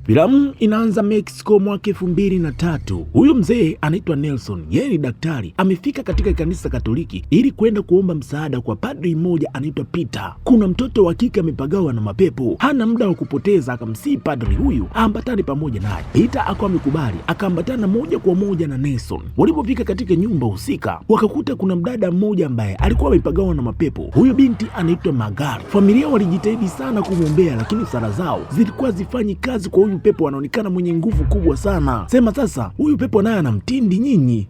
Filamu inaanza Mexico mwaka 2003. Huyu mzee anaitwa Nelson, yeye ni daktari. Amefika katika kanisa Katoliki ili kwenda kuomba msaada kwa padri mmoja anaitwa Peter. Kuna mtoto wa kike amepagawa na mapepo. Hana muda wa kupoteza, akamsihi padri huyu aambatane pamoja naye. Peter akawa amekubali, akaambatana moja kwa moja na Nelson. Walipofika katika nyumba husika, wakakuta kuna mdada mmoja ambaye alikuwa amepagawa na mapepo. Huyu binti anaitwa Magari. Familia walijitahidi sana kumwombea, lakini sala zao zilikuwa zifanyi kazi kwa huyu pepo. Anaonekana mwenye nguvu kubwa sana. Sema sasa huyu pepo naye anamtindi nyinyi.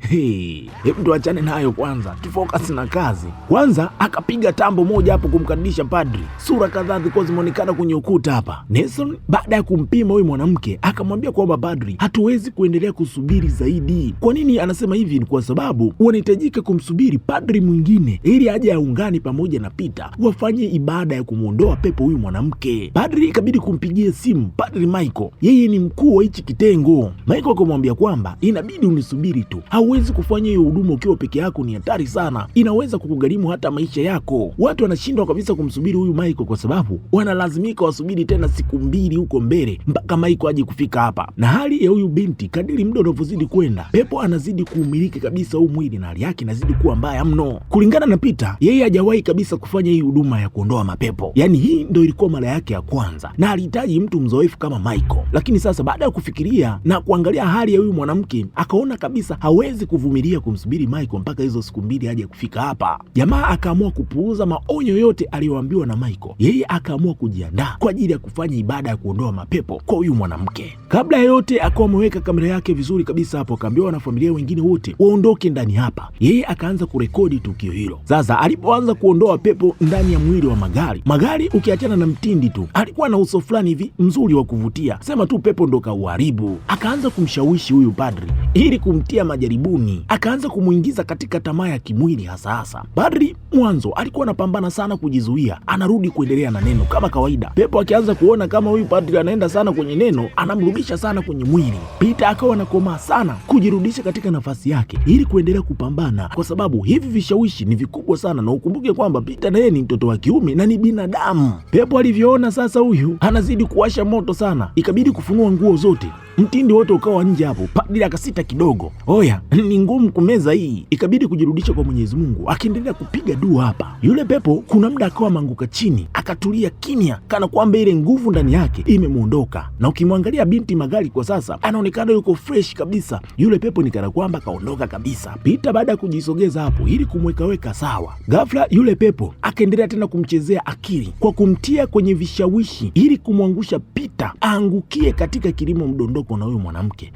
Hebu tuachane nayo kwanza, tufocus na kazi. Kwanza akapiga tambo moja hapo kumkaribisha padri. Sura kadhaa zilikuwa zimeonekana kwenye ukuta hapa. Nelson baada ya kumpima huyu mwanamke akamwambia kwamba padri, hatuwezi kuendelea kusubiri zaidi. Kwa nini anasema hivi? Ni kwa sababu wanahitajika kumsubiri padri mwingine ili aje aungane pamoja na Peter wafanye ibada ya kumuondoa pepo huyu mwanamke. Padri ikabidi kumpigia simu Padri Michael. Yeye ni mkuu wa hichi kitengo. Michael akamwambia kwamba inabidi unisubiri tu, hauwezi kufanya hiyo huduma ukiwa peke yako, ni hatari sana, inaweza kukugharimu hata maisha yako. Watu wanashindwa kabisa kumsubiri huyu Michael kwa sababu wanalazimika wasubiri tena siku 2 huko mbele mpaka Michael aje kufika hapa. Na hali ya huyu binti kadiri muda unavyozidi kwenda, pepo anazidi kuumiliki kabisa huu mwili na hali yake inazidi kuwa mbaya mno. Kulingana na Peter, yeye hajawahi kabisa kufanya hii huduma ya kuondoa mapepo. Yaani hii ndio ilikuwa mara yake ya kwanza na alihitaji mtu mzoefu kama Michael. Lakini sasa baada ya kufikiria na kuangalia hali ya huyu mwanamke, akaona kabisa hawezi kuvumilia kumsubiri Michael mpaka hizo siku 2 aje kufika hapa. Jamaa akaamua kupuuza maonyo yote aliyoambiwa na Michael. Yeye akaamua kujiandaa kwa ajili ya kufanya ibada ya kuondoa mapepo kwa huyu mwanamke. Kabla ya yote akawa ameweka kamera yake vizuri kabisa hapo, akaambiwa na familia wengine wote waondoke ndani hapa. Yeye akaanza kurekodi tukio hilo. Sasa alipoanza kuondoa pepo ndani ya mwili wa Magari ukiachana na mtindi tu, alikuwa na uso fulani hivi mzuri wa kuvutia. Sema tu pepo ndo kauharibu. Akaanza kumshawishi huyu padri ili kumtia majaribuni, akaanza kumuingiza katika tamaa ya kimwili hasa. Padri mwanzo alikuwa anapambana sana kujizuia, anarudi kuendelea na neno kama kawaida. Pepo akianza kuona kama huyu padri anaenda sana kwenye neno, anamrudisha sana kwenye mwili. Peter akawa anakomaa sana kujirudisha katika nafasi yake ili kuendelea kupambana, kwa sababu hivi vishawishi ni vikubwa sana, na ukumbuke kwamba Peter naye ni mtoto wa kiume na ni binadamu. Pepo alivyoona sasa huyu anazidi kuwasha moto sana, ikabidi kufunua nguo zote, mtindi wote ukawa nje hapo. Padri akasita kidogo, oya, ni ngumu kumeza hii. Ikabidi kujirudisha kwa Mwenyezi Mungu, akiendelea kupiga dua hapa. Yule pepo kuna muda akawa manguka chini, akatulia kimya, kana kwamba ile nguvu ndani yake imemuondoka. Na ukimwangalia binti Magari kwa sasa anaonekana yuko fresh kabisa. Yule pepo ni kana kwamba kaondoka kabisa. Peter baada ya kujisogeza hapo ili kumwekaweka sawa, ghafla yule pepo akaendelea tena kumchezea akili kwa kumtia kwenye vishawishi ili kumwangusha Peter aangukie katika kilimo mdondoko na huyu mwanamke.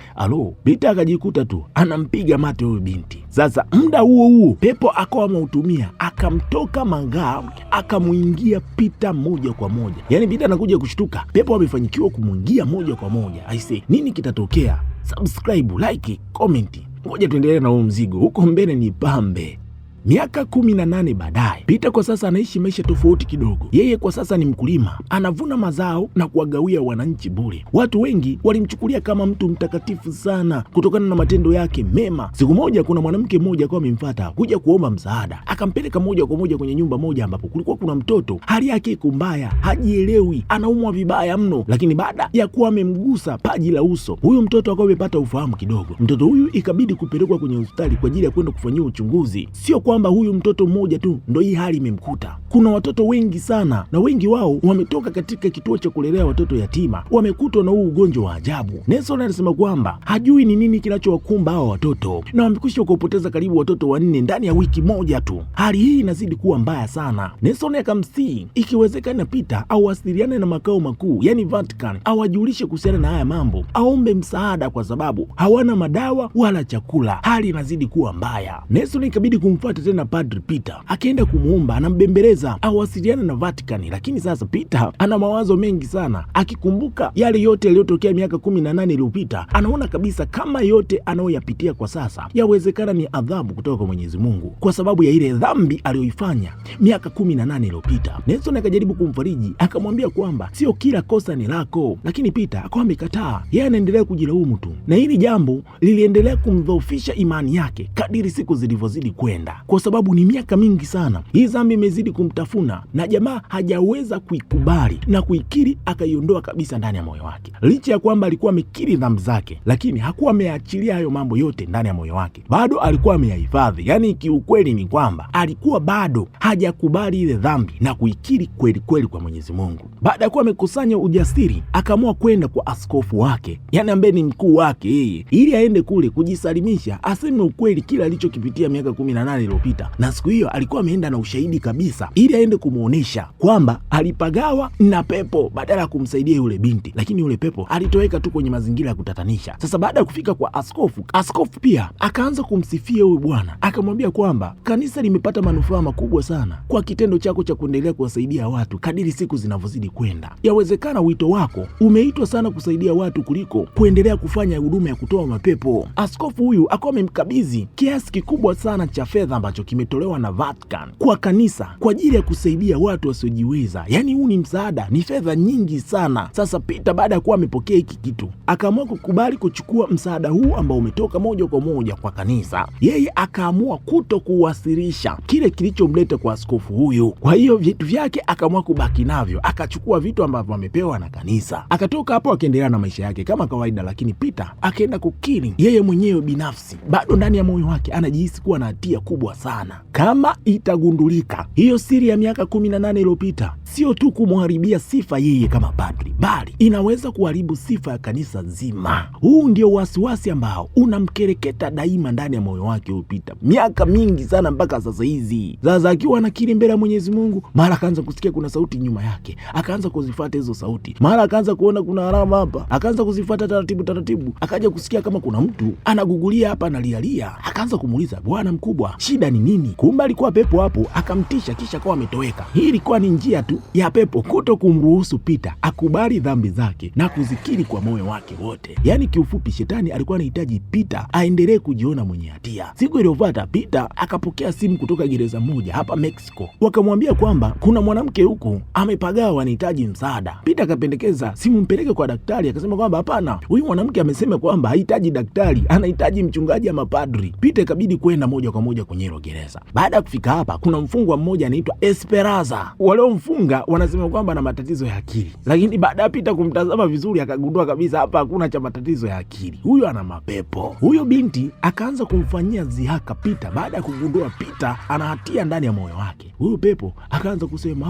Peter akajikuta tu anampiga mate huyu binti. Sasa muda huo pepo akawa ameutumia, akamtoka Magari akamuingia Peter moja kwa moja. Yaani Peter anakuja kushtuka, pepo amefanyikiwa kumuingia moja kwa moja. Aise, nini kitatokea? Subscribe, like, comment. Ngoja tuendelee na huu mzigo, huko mbele ni pambe. Miaka 18 baadaye, Peter kwa sasa anaishi maisha tofauti kidogo. Yeye kwa sasa ni mkulima, anavuna mazao na kuwagawia wananchi bure. Watu wengi walimchukulia kama mtu mtakatifu sana kutokana na matendo yake mema. Siku moja kuna mwanamke mmoja kwa amemfuata kuja kuomba msaada, akampeleka moja kwa moja kwenye nyumba moja ambapo kulikuwa kuna mtoto. Hali yake iko mbaya, hajielewi, anaumwa vibaya mno. Lakini baada ya kuwa amemgusa paji la uso, huyu mtoto akawa amepata ufahamu kidogo. Mtoto huyu ikabidi kupelekwa kwenye hospitali kwa ajili ya kwenda kufanyiwa uchunguzi. Sio kwamba huyu mtoto mmoja tu ndo hii hali imemkuta. Kuna watoto wengi sana, na wengi wao wametoka katika kituo cha kulelea watoto yatima, wamekutwa na huu ugonjwa wa ajabu. Nelson anasema kwamba hajui ni nini kinachowakumba hao watoto, na wamekwisha kupoteza karibu watoto 4 ndani ya wiki moja tu. Hali hii inazidi kuwa mbaya sana. Nelson akamsihi ikiwezekana Peter awasiliane na makao makuu, yani Vatican, awajulishe kuhusiana na haya mambo, aombe msaada kwa sababu hawana madawa wala chakula. Hali inazidi kuwa mbaya. Nelson ikabidi kumfuata tena Padri Peter, akienda kumuomba, anambembeleza awasiliane na Vatican. Lakini sasa Peter ana mawazo mengi sana, akikumbuka yale yote yaliyotokea miaka 18 iliyopita. Anaona kabisa kama yote anayoyapitia kwa sasa yawezekana ni adhabu kutoka kwa Mwenyezi Mungu kwa sababu ya ile dhambi aliyoifanya miaka 18 iliyopita. Nelson akajaribu kumfariji, akamwambia kwamba sio kila kosa ni lako, lakini Peter akawa amekataa. Yeye anaendelea kujilaumu tu, na hili jambo liliendelea kumdhoofisha imani yake kadiri siku zilivyozidi kwenda. kwa sababu ni miaka mingi sana hii dhambi imezidi kumtafuna, na jamaa hajaweza kuikubali na kuikiri, akaiondoa kabisa ndani ya moyo wake. Licha ya kwamba alikuwa amekiri dhambi zake, lakini hakuwa ameachilia hayo mambo yote ndani ya moyo wake, bado alikuwa ameyahifadhi. Yani kiukweli ni kwamba alikuwa bado hajakubali ile dhambi na kuikiri kweli kweli kwa Mwenyezi Mungu. Baada ya kuwa amekusanya ujasiri, akaamua kwenda kwa askofu wake, yani ambaye ni mkuu wake yeye, ili aende kule kujisalimisha, aseme ukweli kila alichokipitia miaka 18 iliyopita. Na siku hiyo alikuwa ameenda na ushahidi kabisa, ili aende kumuonesha kwamba alipagawa na pepo badala ya kumsaidia yule binti, lakini yule pepo alitoweka tu kwenye mazingira ya kutatanisha. Sasa baada ya kufika kwa askofu pia akaanza kumsifia huyu bwana, akamwambia kwamba kanisa limepata manufaa makubwa sana kwa kitendo chako cha kuendelea kuwasaidia watu kadiri siku zinavyozidi kwenda. Yawezekana wito wako umeitwa sana kusaidia watu kuliko kuendelea kufanya huduma ya kutoa mapepo. Askofu huyu akawa amemkabidhi kiasi kikubwa sana cha fedha ambacho kimetolewa na Vatican kwa kanisa kwa ajili ya kusaidia watu wasiojiweza. Yani huu ni msaada, ni fedha nyingi sana. Sasa Peter baada ya kuwa amepokea hiki kitu, akaamua kukubali kuchukua msaada huu ambao umetoka moja kwa moja kwa kanisa. Yeye akaamua kuto kuwasilisha kile kilichomleta kwa askofu huyu. Kwa hiyo vitu vyake akaamua kubaki navyo, akachukua vitu ambavyo amepewa na kanisa, akatoka hapo akaendelea na maisha yake kama kawaida. Lakini Peter akaenda kukiri yeye mwenyewe binafsi, bado ndani ya moyo wake anajihisi kuwa na hatia kubwa sana. Kama itagundulika hiyo siri ya miaka 18 iliyopita sio tu kumharibia sifa yeye kama padri, bali inaweza kuharibu sifa ya kanisa zima. Huu ndio wasiwasi ambao unamkereketa daima ndani ya moyo wake upita miaka mingi sana mpaka sasa hizi. Sasa akiwa anakiri mbele ya Mwenyezi Mungu, mara akaanza kusikia kuna sauti nyuma yake, akaanza kuzifuata hizo sauti. Mara akaanza kuona kuna alama hapa, akaanza kuzifuata taratibu, akaja kusikia kama kuna mtu anagugulia hapa, analialia. Akaanza kumuuliza, bwana mkubwa, shida ni nini? Kumbe alikuwa pepo hapo, akamtisha kisha akawa ametoweka. Hii ilikuwa ni njia tu ya pepo kuto kumruhusu Peter akubali dhambi zake na kuzikiri kwa moyo wake wote. Yani kiufupi, shetani alikuwa anahitaji Peter aendelee kujiona mwenye hatia. Siku iliyofuata Peter akapokea simu kutoka gereza moja hapa Mexico, wakamwambia kwamba kuna mwanamke huku amepagawa, anahitaji msaada. Peter akapendekeza simu mpeleke kwa daktari, akasema kwamba hapana, huyu mwanamke amesema kwamba hahitaji daktari, anahitaji mchungaji ama padri. Peter ikabidi kwenda moja kwa moja kwenye hilo gereza. Baada ya kufika hapa, kuna mfungwa mmoja anaitwa Esperanza. Waliomfunga wanasema kwamba ana matatizo ya akili, lakini baada ya Peter kumtazama vizuri akagundua kabisa hapa hakuna cha matatizo ya akili, huyo ana mapepo. Huyo binti akaanza kumfanyia dhihaka Peter. Baada ya kugundua Peter ana hatia ndani ya moyo wake, huyo pepo akaanza kusema,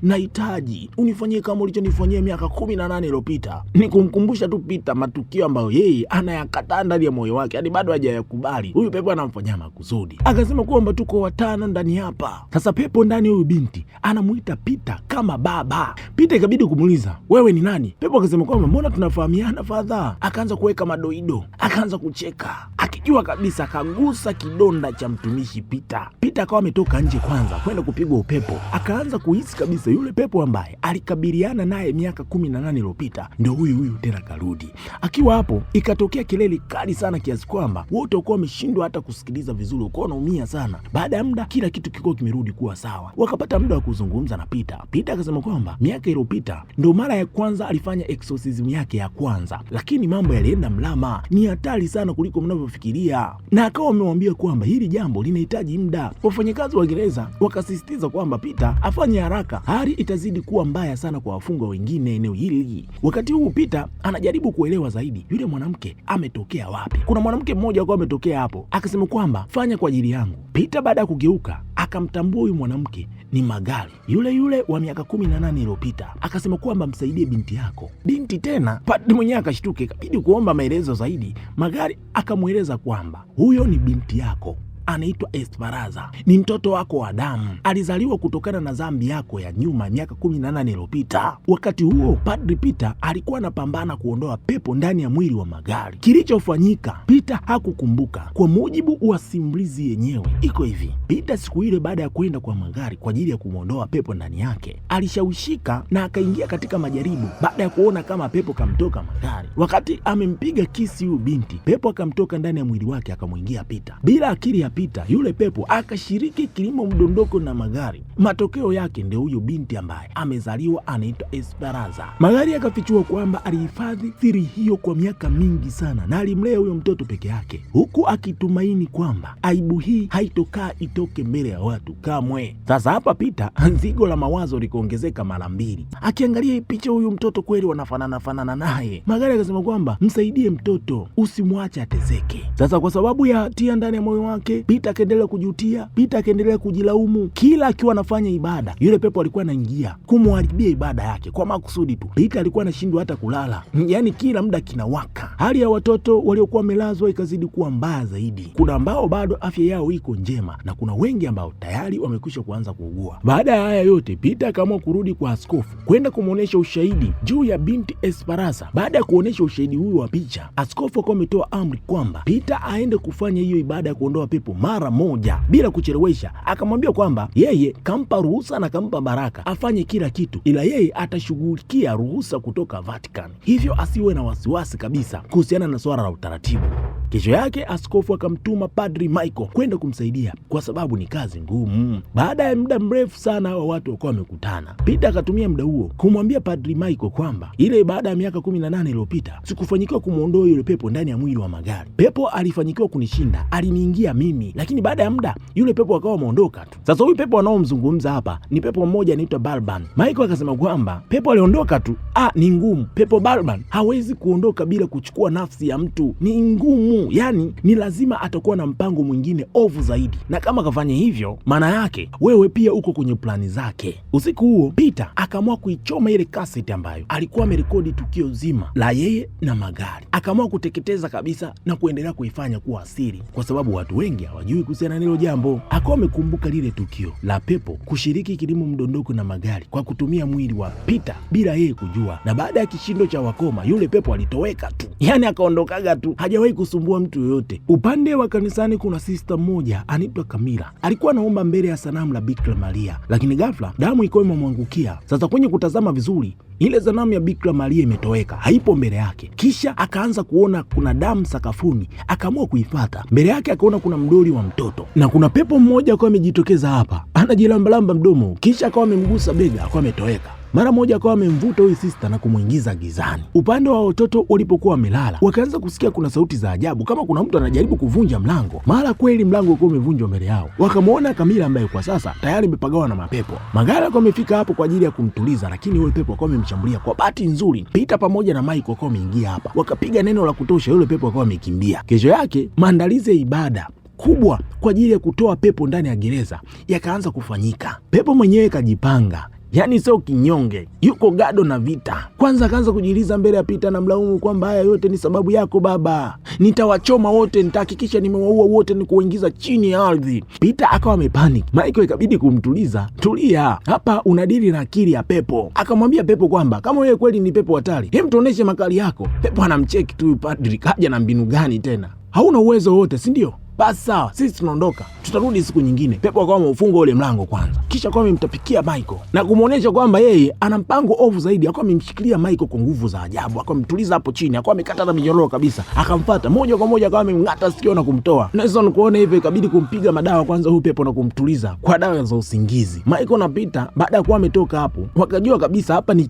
nahitaji unifanyie kama ulichonifanyia miaka 18 iliyopita. Ni kumkumbusha tu Peter matukio ambayo yeye anayakataa ndani ya moyo wake, yani bado hajayakubali. Huyu pepo anamfanyia makusudi. Akasema kwamba tuko watano ndani hapa. Sasa pepo ndani huyu binti anamuita Peter kama baba. Peter ikabidi kumuuliza, wewe ni nani? Pepo akasema kwamba mbona tunafahamiana fadha. Akaanza kuweka madoido, akaanza kucheka, akijua kabisa kagusa kidonda cha mtumishi Peter. Peter akawa ametoka nje kwanza kwenda kupigwa upepo, akaanza kuhisi kabisa yule pepo ambaye alikabiliana naye miaka 18 iliyopita ndio huyu tena karudi. Akiwa hapo ikatokea kelele kali sana kiasi kwamba wote walikuwa wameshindwa hata kusikiliza vizuri, walikuwa wanaumia sana. Baada ya muda kila kitu kilikuwa kimerudi kuwa sawa, wakapata muda wa kuzungumza na Peter. Peter akasema kwamba miaka iliyopita ndio mara ya kwanza alifanya exorcism yake ya kwanza, lakini mambo yalienda mlama, ni hatari sana kuliko mnavyofikiria, na akawa amemwambia kwamba hili jambo linahitaji muda. Wafanyakazi wa gereza wakasisitiza kwamba Peter afanye haraka, hali itazidi kuwa mbaya sana kwa wafungwa wengine eneo hili. Wakati huu Peter anajaribu kuelewa zaidi yule mwanamke ametokea wapi. Kuna mwanamke mmoja alikuwa ametokea hapo, akasema kwamba fanya kwa ajili yangu. Peter baada ya kugeuka akamtambua huyu mwanamke ni Magali, yule wa miaka 18 iliyopita. Akasema kwamba msaidie binti yako. Binti tena, padri mwenyewe akashtuka, ikabidi kuomba maelezo zaidi. Magali akamweleza kwamba huyo ni binti yako, anaitwa Esperanza, ni mtoto wako wa damu, alizaliwa kutokana na dhambi yako ya nyuma miaka 18 iliyopita. Wakati huo Padri Peter alikuwa anapambana kuondoa pepo ndani ya mwili wa Magali. Kilichofanyika Peter hakukumbuka. Kwa mujibu wa simulizi yenyewe iko hivi: Peter siku ile baada ya kwenda kwa Magali kwa ajili ya kumwondoa pepo ndani yake, alishawishika na akaingia katika majaribu. Baada ya kuona kama pepo kamtoka Magali, wakati amempiga kisi huyu binti, pepo akamtoka ndani ya mwili wake akamwingia Peter. Bila akili ya Peter, yule pepo akashiriki kilimo mdondoko na magari. Matokeo yake ndio huyo binti ambaye amezaliwa anaitwa Esperanza. Magari akafichua kwamba alihifadhi siri hiyo kwa miaka mingi sana na alimlea huyo mtoto peke yake, huku akitumaini kwamba aibu hii haitokaa itoke mbele ya watu kamwe. Sasa hapa Peter zigo la mawazo likaongezeka mara mbili. Akiangalia hii picha, huyu mtoto kweli wanafanana naye. Magari akasema kwamba msaidie mtoto, usimwache atezeke. Sasa kwa sababu ya hatia ndani ya moyo wake, Peter akaendelea kujutia, Peter akaendelea kujilaumu. Kila akiwa anafanya ibada, yule pepo alikuwa anaingia kumharibia ibada yake kwa makusudi tu. Peter alikuwa anashindwa hata kulala, yaani kila muda kinawaka. Hali ya watoto waliokuwa wamelazwa ikazidi kuwa mbaya zaidi. Kuna ambao bado afya yao iko njema na kuna wengi ambao tayari wamekwisha kuanza kuugua. Baada ya haya yote, Peter akaamua kurudi kwa askofu kwenda kumuonesha ushahidi juu ya binti Esperanza. Baada ya kuonesha ushahidi huo wa picha, askofu akawa ametoa amri kwamba Peter aende kufanya hiyo ibada ya kuondoa pepo mara moja bila kuchelewesha. Akamwambia kwamba yeye kampa ruhusa na kampa baraka afanye kila kitu, ila yeye atashughulikia ruhusa kutoka Vatican, hivyo asiwe na wasiwasi kabisa kuhusiana na swala la utaratibu. Kesho yake askofu akamtuma Padri Michael kwenda kumsaidia kwa sababu ni kazi ngumu. Baada ya muda mrefu sana hawa watu walikuwa wamekutana. Peter akatumia muda huo kumwambia Padri Michael kwamba ile baada ya miaka 18 iliyopita sikufanikiwa kumuondoa yule pepo ndani ya mwili wa magari. Pepo alifanikiwa kunishinda, aliniingia mimi, lakini baada ya muda yule pepo akawa ameondoka tu. Sasa huyu pepo anaomzungumza hapa ni pepo mmoja anaitwa Balban. Michael akasema kwamba pepo aliondoka tu, ni ngumu. Pepo Balban hawezi kuondoka bila kuchukua nafsi ya mtu, ni ngumu. Yani ni lazima atakuwa na mpango mwingine ovu zaidi, na kama kafanya hivyo, maana yake wewe pia uko kwenye plani zake. Usiku huo Peter akaamua kuichoma ile kaseti ambayo alikuwa amerekodi tukio zima la yeye na magari. Akaamua kuteketeza kabisa na kuendelea kuifanya kuwa siri, kwa sababu watu wengi hawajui kuhusiana na hilo jambo. Akawa amekumbuka lile tukio la pepo kushiriki kilimo mdondoko na magari kwa kutumia mwili wa Peter bila yeye kujua, na baada ya kishindo cha wakoma yule pepo alitoweka tu, yani akaondokaga tu, hajawahi kusumbua mtu yoyote. Upande wa kanisani kuna sister mmoja anaitwa Camila. Alikuwa anaomba mbele ya sanamu la Bikira Maria, lakini ghafla damu ikawa imemwangukia. Sasa kwenye kutazama vizuri, ile sanamu ya Bikira Maria imetoweka, haipo mbele yake. Kisha akaanza kuona kuna damu sakafuni, akaamua kuifuata. Mbele yake akaona kuna mdoli wa mtoto na kuna pepo mmoja akawa amejitokeza hapa, anajilambalamba mdomo, kisha akawa amemgusa bega, akawa ametoweka. Mara moja akawa amemvuta huyu sister na kumuingiza gizani. Upande wa watoto walipokuwa wamelala, wakaanza kusikia kuna sauti za ajabu kama kuna mtu anajaribu kuvunja mlango. Mara kweli mlango ulikuwa umevunjwa mbele yao. Wakamwona Camila ambaye kwa sasa tayari imepagawa na mapepo. Magari akawa amefika hapo kwa ajili ya kumtuliza, lakini yule pepo akawa amemshambulia. Kwa bahati nzuri, Peter pamoja na Michael akawa ameingia hapa. Wakapiga neno la kutosha, yule pepo akawa amekimbia. Kesho yake maandalizi ya ibada kubwa kwa ajili ya kutoa pepo ndani ya gereza yakaanza kufanyika. Pepo mwenyewe kajipanga, yani sio kinyonge, yuko gado na vita. Kwanza akaanza kujiliza mbele ya Peter na mlaumu kwamba haya yote ni sababu yako baba, nitawachoma wote, nitahakikisha nimewaua wote, ni kuingiza chini ya ardhi. Peter akawa amepanic. Michael ikabidi kumtuliza, tulia, hapa unadili na akili ya pepo. Akamwambia pepo kwamba kama wewe kweli ni pepo hatari, hem, tuoneshe makali yako. Pepo anamcheki tu, padri kaja na mbinu gani tena? Hauna uwezo wote, si ndio? Basi sawa, sisi tunaondoka, tutarudi siku nyingine. Pepo akawa ameufunga ule mlango kwanza, kisha akawa amemtapikia Michael na kumuonesha kwamba yeye ana mpango ovu zaidi. Akawa amemshikilia Michael kwa nguvu za ajabu, akawa amemtuliza hapo chini, akawa amekata na minyororo kabisa, akamfuata moja kwa moja, akawa amemng'ata sikio na kumtoa. Nelson kuona hivyo ikabidi kumpiga madawa kwanza huyu pepo na kumtuliza kwa dawa za usingizi. Michael na Peter baada ya kuwa ametoka hapo, wakajua kabisa hapa ni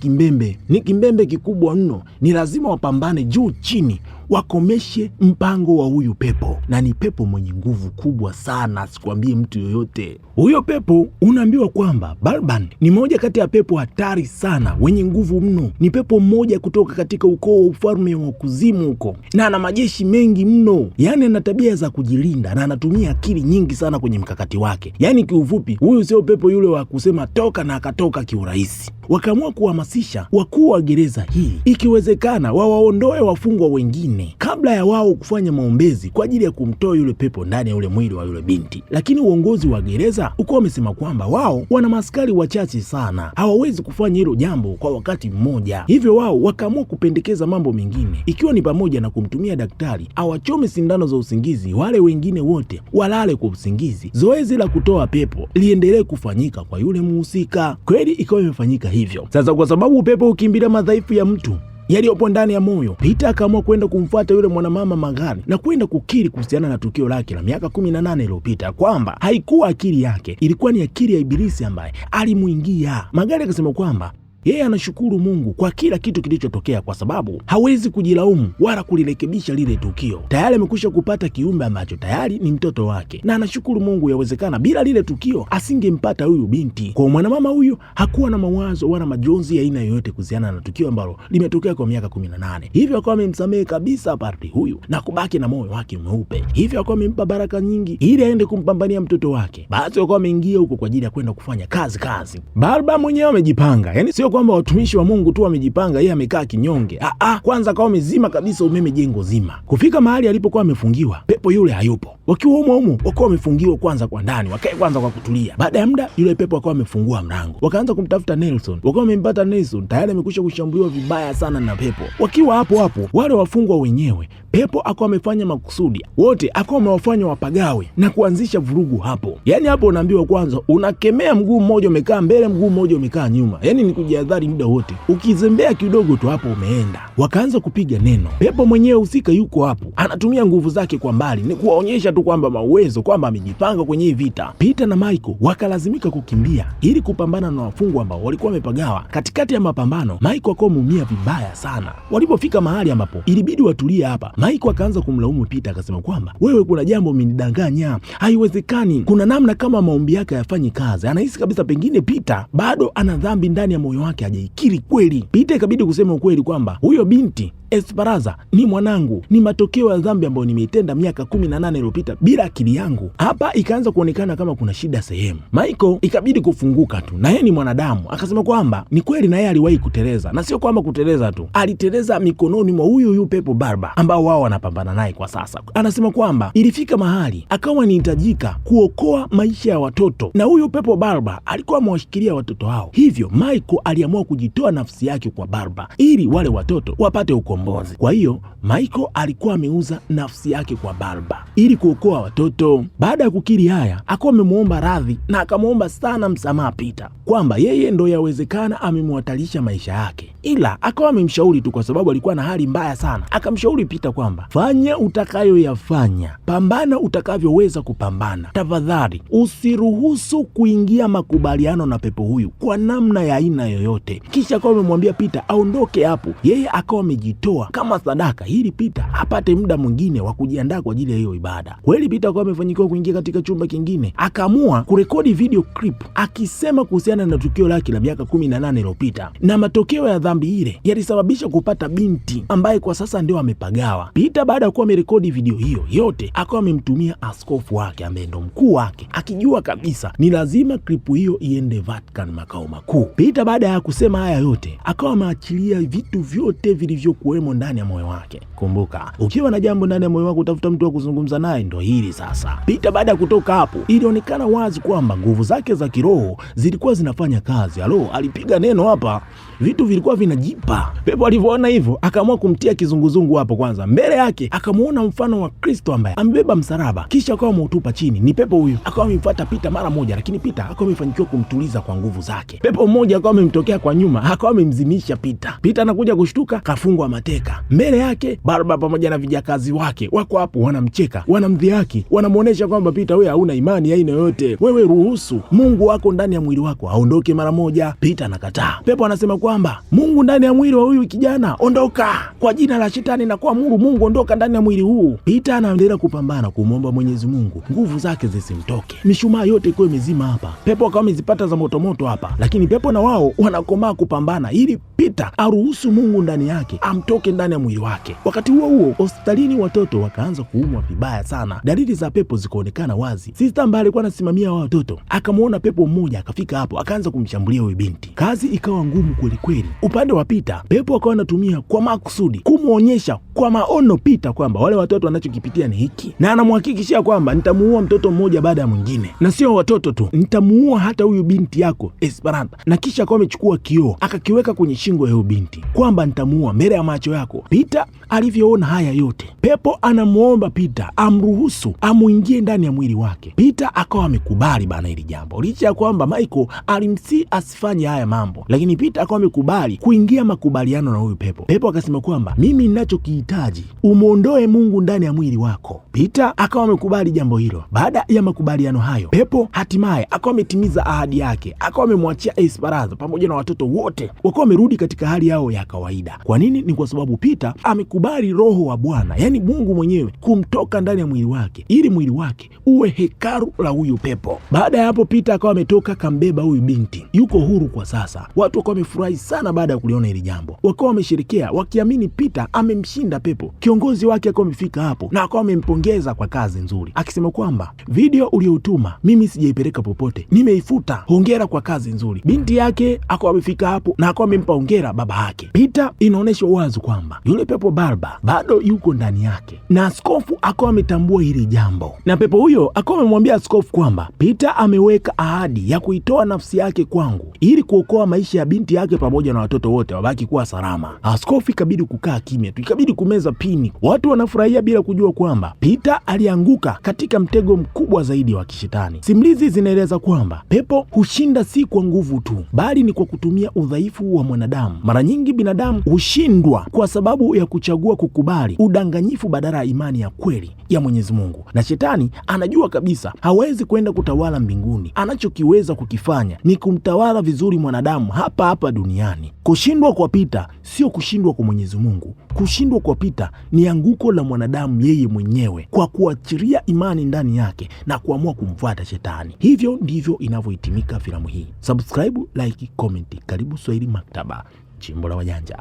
kimbembe kikubwa mno, ni lazima wapambane juu chini wakomeshe mpango wa huyu pepo, na ni pepo mwenye nguvu kubwa sana, sikwambie mtu yoyote. Huyo pepo unaambiwa kwamba Balban ni moja kati ya pepo hatari sana wenye nguvu mno. Ni pepo mmoja kutoka katika ukoo wa ufalme wa kuzimu huko, na ana majeshi mengi mno. Yani ana tabia za kujilinda na anatumia akili nyingi sana kwenye mkakati wake. Yani kiufupi, huyu sio pepo yule wa kusema toka na akatoka kiurahisi. Wakaamua kuhamasisha wakuu wa gereza hii, ikiwezekana wawaondoe wafungwa wengine kabla ya wao kufanya maombezi kwa ajili ya kumtoa yule pepo ndani ya ule mwili wa yule binti. Lakini uongozi wa gereza uko wamesema kwamba wao wana maaskari wachache sana, hawawezi kufanya hilo jambo kwa wakati mmoja. Hivyo wao wakaamua kupendekeza mambo mengine, ikiwa ni pamoja na kumtumia daktari awachome sindano za usingizi, wale wengine wote walale kwa usingizi. Zoezi la kutoa pepo liendelee kufanyika kwa yule muhusika. Kweli ikawa imefanyika hivyo. Sasa kwa sababu pepo ukimbilia madhaifu ya mtu, yaliyopo ndani ya moyo, Peter akaamua kwenda kumfuata yule mwanamama Magari na kwenda kukiri kuhusiana na tukio lake la miaka 18 iliyopita, kwamba haikuwa akili yake, ilikuwa ni akili ya Ibilisi ambaye alimuingia. Magari akasema kwamba yeye anashukuru Mungu kwa kila kitu kilichotokea, kwa sababu hawezi kujilaumu wala kulirekebisha lile tukio. Tayari amekwisha kupata kiumbe ambacho tayari ni mtoto wake, na anashukuru Mungu yawezekana bila lile tukio asingempata huyu binti. Kwa mwanamama huyu hakuwa na mawazo wala majonzi ya aina yoyote kuhusiana na tukio ambalo limetokea kwa miaka 18. Hivyo akawa amemsamehe kabisa parti huyu na kubaki na moyo wake mweupe. Hivyo akawa amempa baraka nyingi ili aende kumpambania mtoto wake. Basi akawa ameingia huko kwa ajili ya kwenda kufanya kazi. Barba mwenyewe amejipanga, yani sio kwamba watumishi wa Mungu tu wamejipanga, yeye amekaa kinyonge. Kwanza akawa amezima kabisa umeme jengo zima. Kufika mahali alipokuwa amefungiwa, pepo yule hayupo. Wakiwa humo wakawa wamefungiwa kwanza kwa ndani, wakae kwanza kwa kutulia. Baada ya muda yule pepo akawa amefungua mlango. Wakaanza kumtafuta Nelson. Wakawa wamempata Nelson, tayari amekwisha kushambuliwa vibaya sana na pepo. Wakiwa hapo wale wafungwa wenyewe, pepo akawa amefanya makusudi, wote akawa amewafanya wapagawe na kuanzisha vurugu hapo. Yani hapo unaambiwa kwanza unakemea mguu mmoja umekaa mbele, mguu mmoja umekaa nyuma. Yani ni kujihadhari muda wote. Ukizembea kidogo tu hapo umeenda. Wakaanza kupiga neno. Pepo mwenyewe husika yuko hapo, anatumia nguvu zake kwa mbali, ni kuwaonyesha tu kwamba mauwezo, kwamba amejipanga kwenye hii vita. Peter na Michael wakalazimika kukimbia ili kupambana na wafungwa ambao walikuwa wamepagawa. Katikati ya mapambano, Michael akawa ameumia vibaya sana. Walipofika mahali ambapo ilibidi watulie hapa, Michael akaanza kumlaumu Peter, akasema kwamba wewe, kuna jambo umenidanganya, haiwezekani, kuna namna kama maombi yake hayafanyi kazi. Anahisi kabisa pengine Peter bado ana dhambi ndani ya moyo wake, hajaikiri kweli. Peter ikabidi kusema ukweli kwamba huyo binti Esperanza ni mwanangu, ni matokeo ya dhambi ambayo nimeitenda miaka 18 iliyopita bila akili yangu. Hapa ikaanza kuonekana kama kuna shida sehemu. Michael ikabidi kufunguka tu, na yeye ni mwanadamu, akasema kwamba ni kweli na yeye aliwahi kuteleza, na sio kwamba kuteleza tu, aliteleza mikononi mwa huyu pepo Barba ambao wao wanapambana naye kwa sasa. Anasema kwamba ilifika mahali akawa anahitajika kuokoa maisha ya watoto, na huyu pepo Barba alikuwa amewashikilia watoto hao. Hivyo Michael aliamua kujitoa nafsi yake kwa Barba ili wale watoto wapate ukombozi. Kwa hiyo Michael alikuwa ameuza nafsi yake kwa Barba ili kuokoa watoto. Baada ya kukiri haya, akawa amemuomba radhi na akamuomba sana msamaha Peter, kwamba yeye ndo yawezekana amemhatarisha maisha yake, ila akawa amemshauri tu kwa sababu alikuwa na hali mbaya sana. Akamshauri Peter kwamba fanya utakayoyafanya, pambana utakavyoweza kupambana, tafadhali usiruhusu kuingia makubaliano na pepo huyu kwa namna ya aina yoyote. Kisha akawa amemwambia Peter aondoke hapo. Yeye akawa amejitoa kama sadaka ili Peter apate muda mwingine wa kujiandaa kwa ajili ya hiyo ibada. Kweli Peter akawa amefanikiwa kuingia katika chumba kingine, akaamua kurekodi video clip akisema kuhusiana na tukio lake la miaka 18 iliyopita, na matokeo ya dhambi ile yalisababisha kupata binti ambaye kwa sasa ndio amepagawa. Peter baada ya kuwa amerekodi video hiyo yote, akawa amemtumia askofu wake ambaye ndo mkuu wake, akijua kabisa ni lazima klipu hiyo iende Vatican, makao makuu. Peter baada ya kusema haya yote, akawa ameachilia vitu vyote vilivyokuwemo ndani ya moyo wake. Kumbuka, ukiwa na jambo ndani ya moyo wako utafuta mtu wa kuzungumza naye, ndo hili sasa. Peter baada ya kutoka hapo, ilionekana wazi kwamba nguvu zake za kiroho zilikuwa zinafanya kazi. Alipiga neno hapa, vitu vilikuwa vinajipa. Pepo alivyoona hivyo, akaamua kumtia kizunguzungu hapo. Kwanza mbele yake akamuona mfano wa Kristo ambaye amebeba msalaba, kisha akawa ameutupa chini. Ni pepo huyu akawa amemfuata Peter mara moja, lakini Peter akawa amefanikiwa kumtuliza kwa nguvu zake. Pepo mmoja akawa amemtokea kwa nyuma, akawa amemzimisha Peter. Peter anakuja kushtuka, kafungwa mateka. Mbele yake Barba pamoja na vijakazi wake wako hapo, wanamcheka, wanamdhihaki, wanamuonesha kwamba Peter, wewe hauna imani aina yoyote, wewe ruhusu Mungu wako ndani ya mwili wako aondoke mara moja. Peter anakataa. Pepo anasema kwamba Mungu ndani ya mwili wa huyu kijana, ondoka kwa jina la Shetani na kuamuru Mungu ondoka ndani ya mwili huu. Peter anaendelea kupambana kumwomba Mwenyezi Mungu nguvu zake zisimtoke. Mishumaa yote iko imezima hapa, pepo akawa amezipata za motomoto hapa, lakini pepo na wao wanakomaa kupambana ili Peter aruhusu Mungu ndani yake amtoke ndani ya mwili wake. Wakati huo hospitalini watoto wakaanza kuumwa vibaya sana. Dalili za pepo zikaonekana wazi. Sister ambaye alikuwa anasimamia wao watoto akamuona pepo mmoja, akafika hapo akaanza kumshambulia huyo binti. Kazi ikawa ngumu kweli kweli. Upande wa Peter, pepo akawa anatumia kwa makusudi kumuonyesha kwa maono Peter kwamba wale watoto wanachokipitia ni hiki, na anamhakikishia kwamba nitamuua mtoto mmoja baada ya mwingine, na sio watoto tu, nitamuua hata huyu binti yako Esperanza. Na kisha akawa amechukua kioo akakiweka kwenye shingo ya huyo binti kwamba nitamuua mbele ya macho yako. Peter alivyoona haya yote, pepo anamuomba Peter amruhusu amuingie ndani ya mwili wake. Peter akawa amekubali bana hili jambo, licha ya kwamba Michael alimsi asifanye haya mambo, lakini Peter akawa amekubali kuingia makubaliano na huyu pepo. Pepo akasema kwamba mimi ninachokihitaji umuondoe Mungu ndani ya mwili wako. Peter akawa amekubali jambo hilo. Baada ya makubaliano hayo, pepo hatimaye akawa ametimiza ahadi yake, akawa amemwachia Esperanza pamoja na watoto wote, wakawa wamerudi katika hali yao ya kawaida. Kwa nini? Ni kwa sababu Peter amekubali Roho wa Bwana, yani Mungu mwenyewe, kumtoka ndani ya mwili wake ili mwili wake uwe hekalu la huyu pepo. Baada ya hapo, Peter akawa ametoka kambeba huyu binti, yuko huru kwa sasa. Watu wakawa wamefurahi sana baada ya kuliona hili jambo, wakawa wamesherekea wakiamini Peter amemshinda pepo. Kiongozi wake akawa amefika hapo na akawa amempongeza kwa kazi nzuri, akisema kwamba video uliotuma mimi sijaipeleka popote, nimeifuta, hongera kwa kazi nzuri. Binti yake akawa amefika hapo na akawa amempa hongera baba yake. Peter inaonyesha wazi kwamba yule pepo Barba bado yuko ndani yake, na askofu akawa ametambua hili jambo, na pepo huyo akawa amemwambia askofu kwamba Peter ameweka ahadi ya kuitoa nafsi yake kwangu ili kuokoa maisha ya binti yake pamoja na watoto wote wabaki kuwa salama. Askofu ikabidi kukaa kimya tu, ikabidi kumeza pini. Watu wanafurahia bila kujua kwamba Peter alianguka katika mtego mkubwa zaidi wa kishetani. Simulizi zinaeleza kwamba pepo hushinda si kwa nguvu tu, bali ni kwa kutumia udhaifu wa mwanadamu. Mara nyingi binadamu hushindwa kwa sababu ya kuchagua kukubali udanganyifu badala ya imani ya kweli ya Mwenyezi Mungu. Na shetani anajua kabisa hawezi kwenda kutawala mbinguni. Anachokiweza kukifanya ni kumtawala vizuri mwanadamu hapa hapa duniani. Kushindwa kwa Peter sio kushindwa kwa Mwenyezi Mungu. Kushindwa kwa Peter ni anguko la mwanadamu yeye mwenyewe kwa kuachilia imani ndani yake na kuamua kumfuata shetani. Hivyo ndivyo inavyohitimika filamu hii. Subscribe, like, comment. Karibu Swahili Maktaba, chimbo la wajanja.